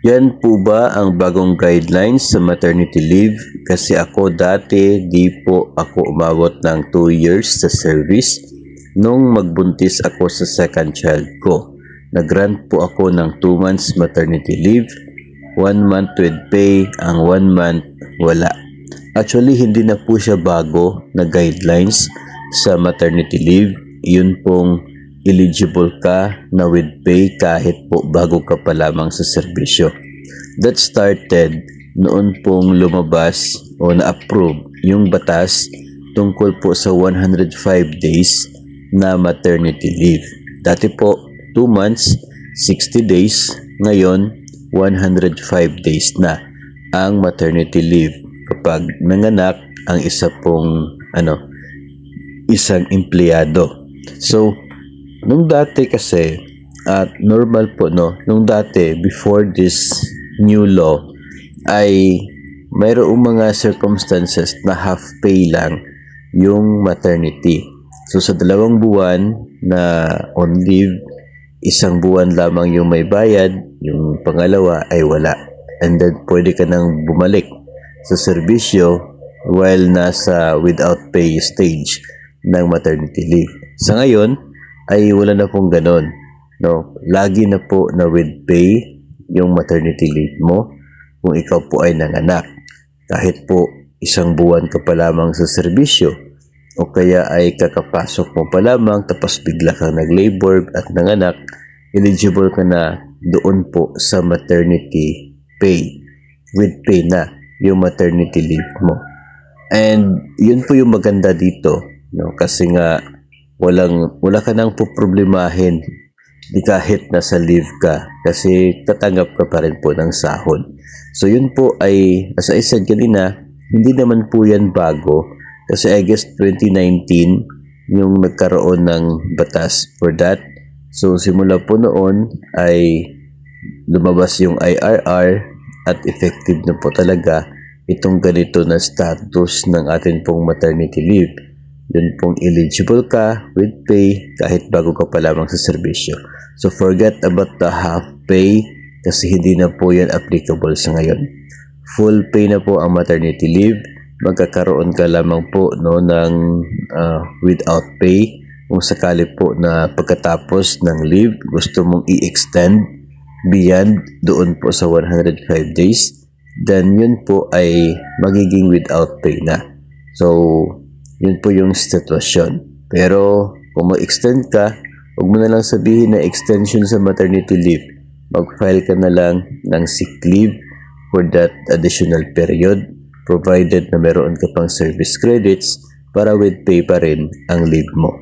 Yan po ba ang bagong guidelines sa maternity leave? Kasi ako dati, di po ako umabot ng 2 years sa service nung magbuntis ako sa second child ko. Nag-grant po ako ng 2 months maternity leave, 1 month with pay, ang 1 month wala. Actually, hindi na po siya bago na guidelines sa maternity leave. Yun pong eligible ka na with pay kahit po bago ka pa lamang sa serbisyo. That started noon pong lumabas o na-approve yung batas tungkol po sa 105 days na maternity leave. Dati po 2 months, 60 days, ngayon 105 days na ang maternity leave kapag nanganak ang isang empleyado. So, nung dati kasi, at normal po nung dati, before this new law, ay mayroong mga circumstances na half pay lang yung maternity. So, sa 2 buwan na on leave, 1 buwan lamang yung may bayad, yung pangalawa ay wala. And then, pwede ka nang bumalik sa serbisyo while nasa without pay stage ng maternity leave. Sa ngayon, ay wala na pong ganon. Lagi na po na with pay yung maternity leave mo kung ikaw po ay nanganak. Kahit po 1 buwan ka pa lamang sa serbisyo o kaya ay kakapasok mo pa lamang tapos bigla kang nag-labor at nanganak, eligible ka na doon po sa maternity pay. With pay na yung maternity leave mo. And yun po yung maganda dito, kasi nga wala ka nang poproblemahin di kahit nasa leave ka kasi tatanggap ka pa rin po ng sahod. So yun po ay, as I said kanina, hindi naman po yan bago kasi I guess 2019 yung nagkaroon ng batas for that. So simula po noon ay lumabas yung IRR at effective na po talaga itong ganito na status ng atin pong maternity leave. Yun pong eligible ka with pay kahit bago ka pa lamang sa serbisyo. So forget about the half pay kasi hindi na po yan applicable sa ngayon. Full pay na po ang maternity leave. Magkakaroon ka lamang po ng without pay kung sakali po na pagkatapos ng leave gusto mong i-extend beyond doon po sa 105 days, then yun po ay magiging without pay na. So yun po yung sitwasyon. Pero kung mag-extend ka, huwag mo na lang sabihin na extension sa maternity leave. Mag-file ka na lang ng sick leave for that additional period provided na meron ka pang service credits para with pay pa rin ang leave mo.